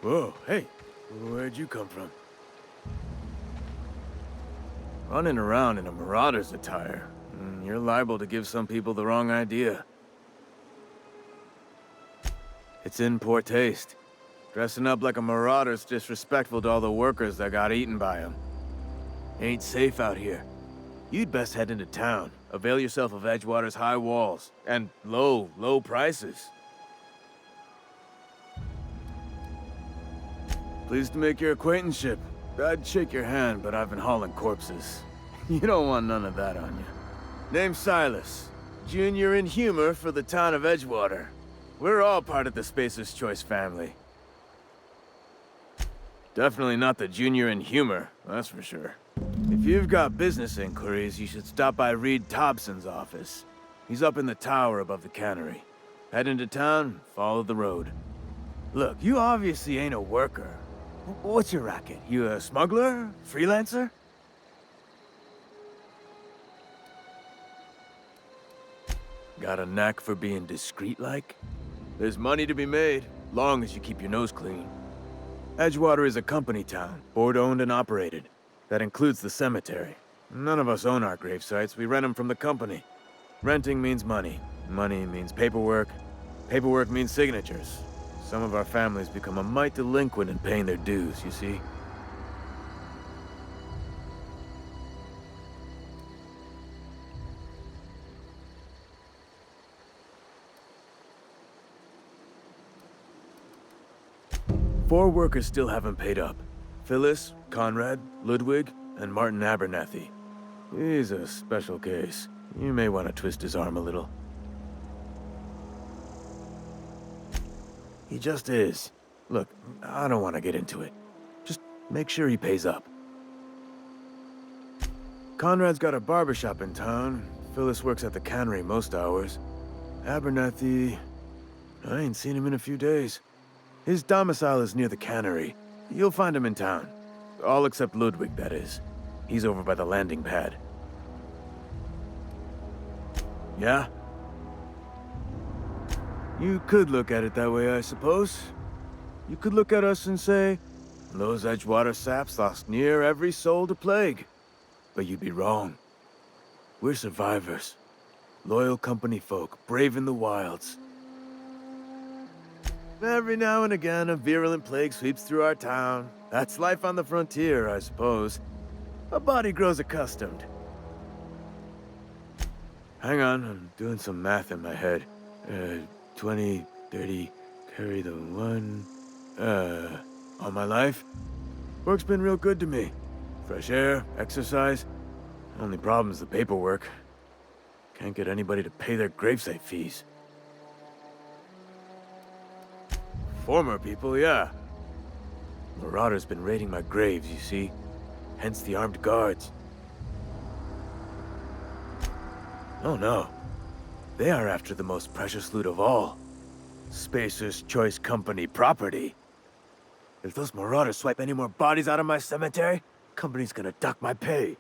Whoa, hey, where'd you come from? Running around in a marauder's attire. You're liable to give some people the wrong idea. It's in poor taste. Dressing up like a marauder's disrespectful to all the workers that got eaten by them. Ain't safe out here. You'd best head into town. Avail yourself of Edgewater's high walls. And low prices. Pleased to make your acquaintanceship. I'd shake your hand, but I've been hauling corpses. You don't want none of that on you. Name's Silas. Junior in humor for the town of Edgewater. We're all part of the Spacer's Choice family. Definitely not the junior in humor, that's for sure. If you've got business inquiries, you should stop by Reid Thompson's office. He's up in the tower above the cannery. Head into town, follow the road. Look, you obviously ain't a worker. What's your racket? You a smuggler? Freelancer? Got a knack for being discreet-like? There's money to be made, long as you keep your nose clean. Edgewater is a company town, board-owned and operated. That includes the cemetery. None of us own our grave sites, we rent them from the company. Renting means money. Money means paperwork. Paperwork means signatures. Some of our families become a mite delinquent in paying their dues, you see? Four workers still haven't paid up. Phyllis, Conrad, Ludwig, and Martin Abernathy. He's a special case. You may want to twist his arm a little. He just is. Look, I don't want to get into it. Just make sure he pays up. Conrad's got a barbershop in town. Phyllis works at the cannery most hours. Abernathy... I ain't seen him in a few days. His domicile is near the cannery. You'll find him in town. All except Ludwig, that is. He's over by the landing pad. Yeah? You could look at it that way, I suppose. You could look at us and say, those Edgewater saps lost near every soul to plague. But you'd be wrong. We're survivors. Loyal company folk, brave in the wilds. Every now and again, a virulent plague sweeps through our town. That's life on the frontier, I suppose. A body grows accustomed. Hang on, I'm doing some math in my head. 20, 30, carry the one... all my life? Work's been real good to me. Fresh air, exercise. Only problem's the paperwork. Can't get anybody to pay their gravesite fees. Former people, yeah. Marauders been raiding my graves, you see. Hence the armed guards. Oh no. They are after the most precious loot of all. Spacer's Choice Company property. If those marauders swipe any more bodies out of my cemetery, company's gonna dock my pay.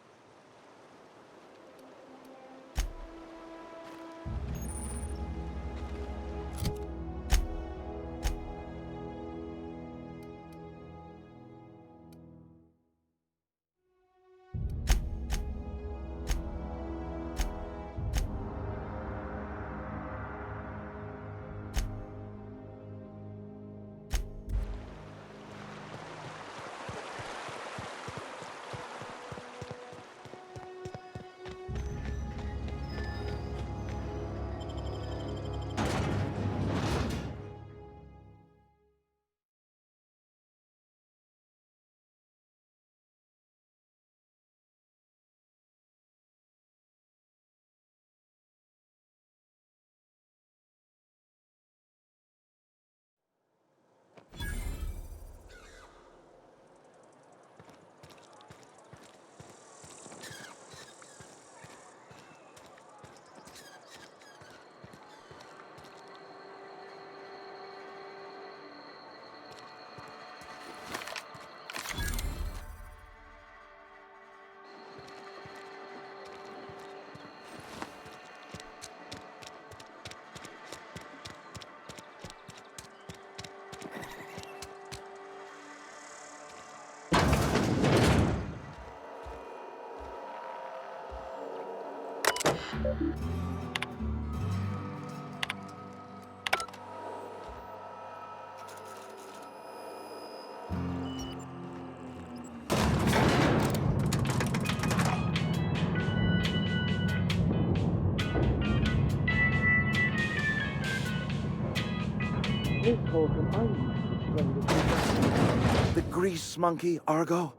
The grease monkey, Argo?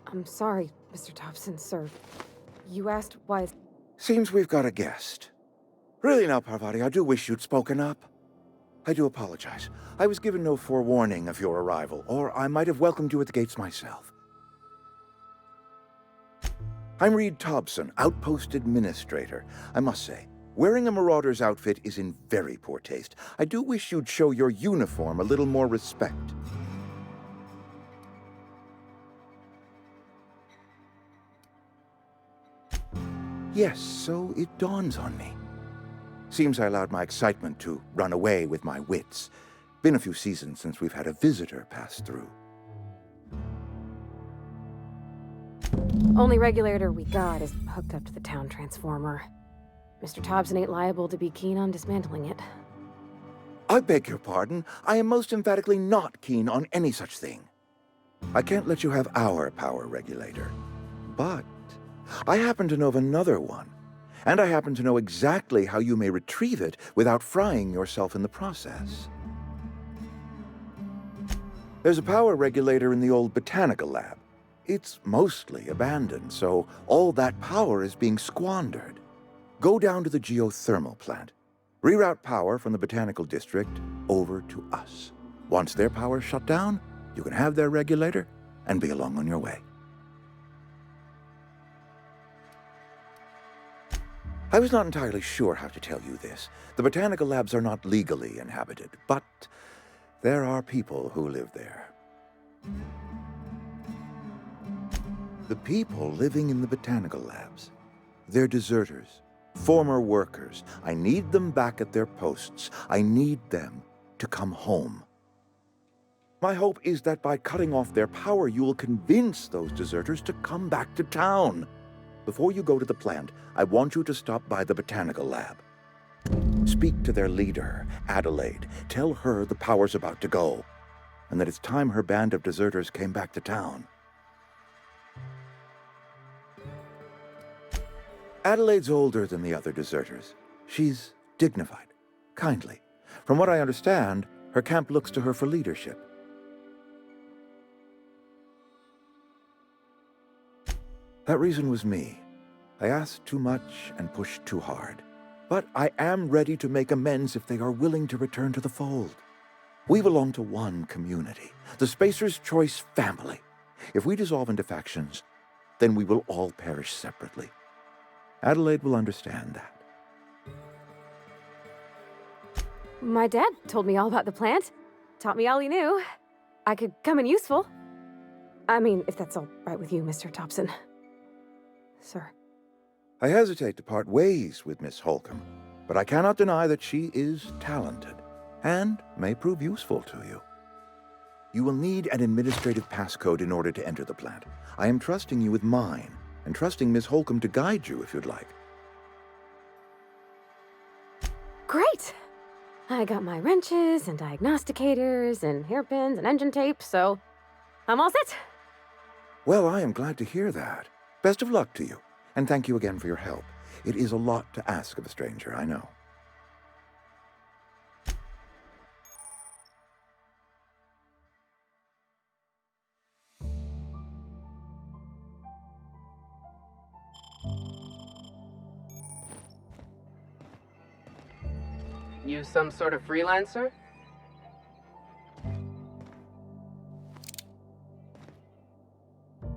I'm sorry, Mr. Thompson, sir. You asked why... Seems we've got a guest. Really now, Parvati, I do wish you'd spoken up. I do apologize. I was given no forewarning of your arrival, or I might have welcomed you at the gates myself. I'm Reid Thompson, Outpost Administrator. I must say, wearing a marauder's outfit is in very poor taste. I do wish you'd show your uniform a little more respect. Yes, so it dawns on me. Seems I allowed my excitement to run away with my wits. Been a few seasons since we've had a visitor pass through. Only regulator we got is hooked up to the town transformer. Mr. Thompson ain't liable to be keen on dismantling it. I beg your pardon. I am most emphatically not keen on any such thing. I can't let you have our power regulator. But I happen to know of another one. And I happen to know exactly how you may retrieve it without frying yourself in the process. There's a power regulator in the old botanical lab. It's mostly abandoned, so all that power is being squandered. Go down to the geothermal plant. Reroute power from the botanical district over to us. Once their power's shut down, you can have their regulator and be along on your way. I was not entirely sure how to tell you this. The botanical labs are not legally inhabited, but there are people who live there. The people living in the botanical labs, they're deserters, former workers. I need them back at their posts. I need them to come home. My hope is that by cutting off their power, you will convince those deserters to come back to town. Before you go to the plant, I want you to stop by the botanical lab. Speak to their leader, Adelaide. Tell her the power's about to go, and that it's time her band of deserters came back to town. Adelaide's older than the other deserters. She's dignified, kindly. From what I understand, her camp looks to her for leadership. That reason was me. I asked too much and pushed too hard. But I am ready to make amends if they are willing to return to the fold. We belong to one community, the Spacer's Choice family. If we dissolve into factions, then we will all perish separately. Adelaide will understand that. My dad told me all about the plant. Taught me all he knew. I could come in useful. I mean, if that's all right with you, Mr. Thompson. Sir. I hesitate to part ways with Miss Holcomb, but I cannot deny that she is talented and may prove useful to you. You will need an administrative passcode in order to enter the plant. I am trusting you with mine, and trusting Miss Holcomb to guide you if you'd like. Great! I got my wrenches and diagnosticators and hairpins and engine tape, so I'm all set. Well, I am glad to hear that. Best of luck to you, and thank you again for your help. It is a lot to ask of a stranger, I know. You some sort of freelancer?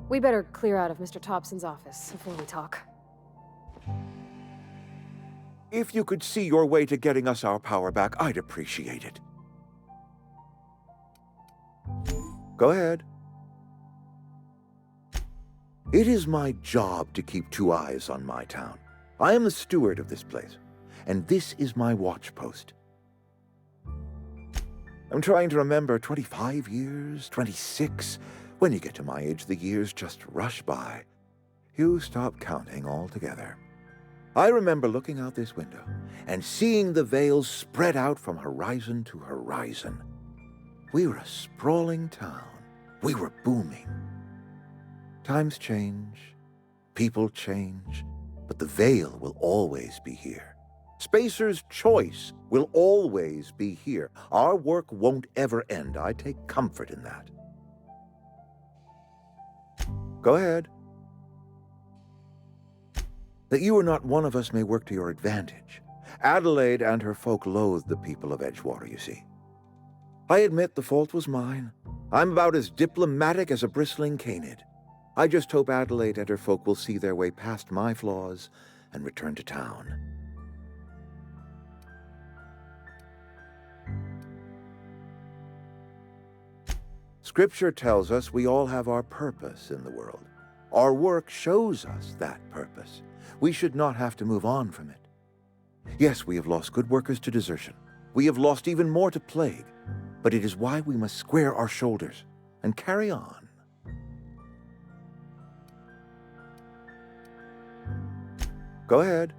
We better clear out of Mr. Thompson's office before we talk. If you could see your way to getting us our power back, I'd appreciate it. Go ahead. It is my job to keep two eyes on my town. I am the steward of this place, and this is my watch post. I'm trying to remember 25 years, 26. When you get to my age, the years just rush by. You stop counting altogether. I remember looking out this window and seeing the veils spread out from horizon to horizon. We were a sprawling town. We were booming. Times change, people change, but the veil will always be here. Spacer's choice will always be here. Our work won't ever end. I take comfort in that. Go ahead. That you are not one of us may work to your advantage. Adelaide and her folk loathed the people of Edgewater, you see. I admit the fault was mine. I'm about as diplomatic as a bristling canid. I just hope Adelaide and her folk will see their way past my flaws and return to town. Scripture tells us we all have our purpose in the world. Our work shows us that purpose. We should not have to move on from it. Yes, we have lost good workers to desertion. We have lost even more to plague. But it is why we must square our shoulders and carry on. Go ahead.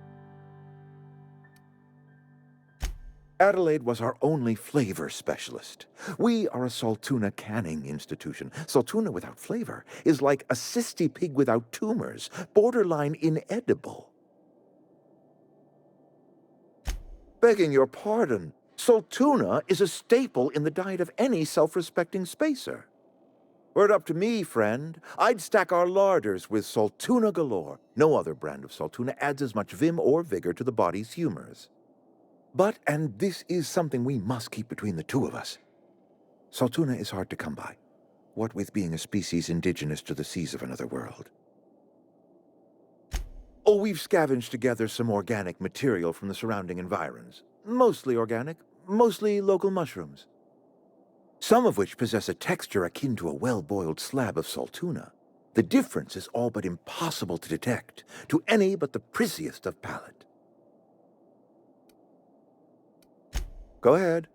Adelaide was our only flavor specialist. We are a Saltuna canning institution. Saltuna without flavor is like a cysty pig without tumors, borderline inedible. Begging your pardon, Saltuna is a staple in the diet of any self-respecting spacer. Were it up to me, friend, I'd stack our larders with Saltuna galore. No other brand of Saltuna adds as much vim or vigor to the body's humors. But, and this is something we must keep between the two of us, Saltuna is hard to come by, what with being a species indigenous to the seas of another world. Oh, we've scavenged together some organic material from the surrounding environs. Mostly organic, mostly local mushrooms. Some of which possess a texture akin to a well-boiled slab of Saltuna. The difference is all but impossible to detect to any but the prissiest of palate. Go ahead.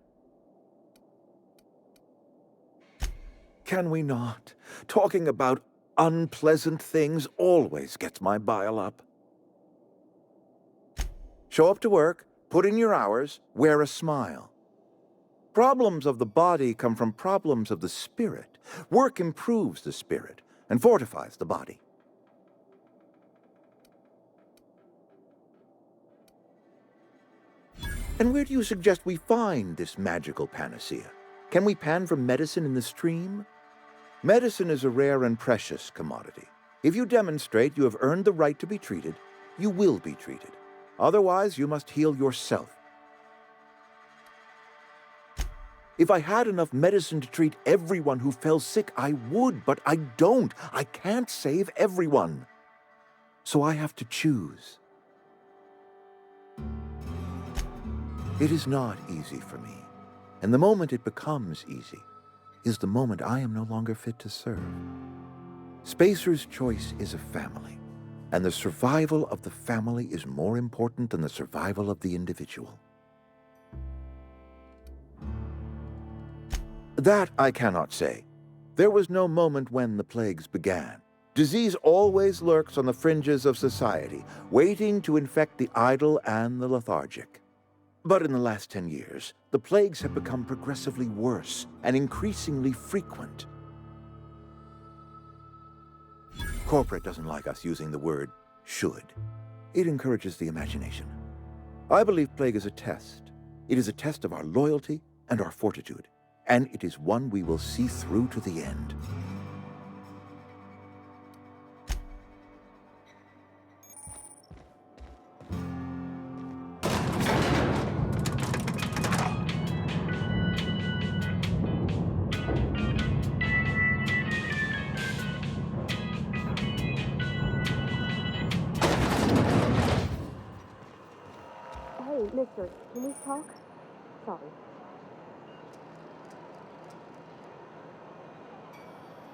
Can we not? Talking about unpleasant things always gets my bile up. Show up to work, put in your hours, wear a smile. Problems of the body come from problems of the spirit. Work improves the spirit and fortifies the body. And where do you suggest we find this magical panacea? Can we pan for medicine in the stream? Medicine is a rare and precious commodity. If you demonstrate you have earned the right to be treated, you will be treated. Otherwise, you must heal yourself. If I had enough medicine to treat everyone who fell sick, I would, but I don't. I can't save everyone. So I have to choose. It is not easy for me, and the moment it becomes easy is the moment I am no longer fit to serve. Spacer's choice is a family, and the survival of the family is more important than the survival of the individual. That I cannot say. There was no moment when the plagues began. Disease always lurks on the fringes of society, waiting to infect the idle and the lethargic. But in the last 10 years, the plagues have become progressively worse and increasingly frequent. Corporate doesn't like us using the word should. It encourages the imagination. I believe plague is a test. It is a test of our loyalty and our fortitude, and it is one we will see through to the end. Hey, mister, can we talk? Sorry.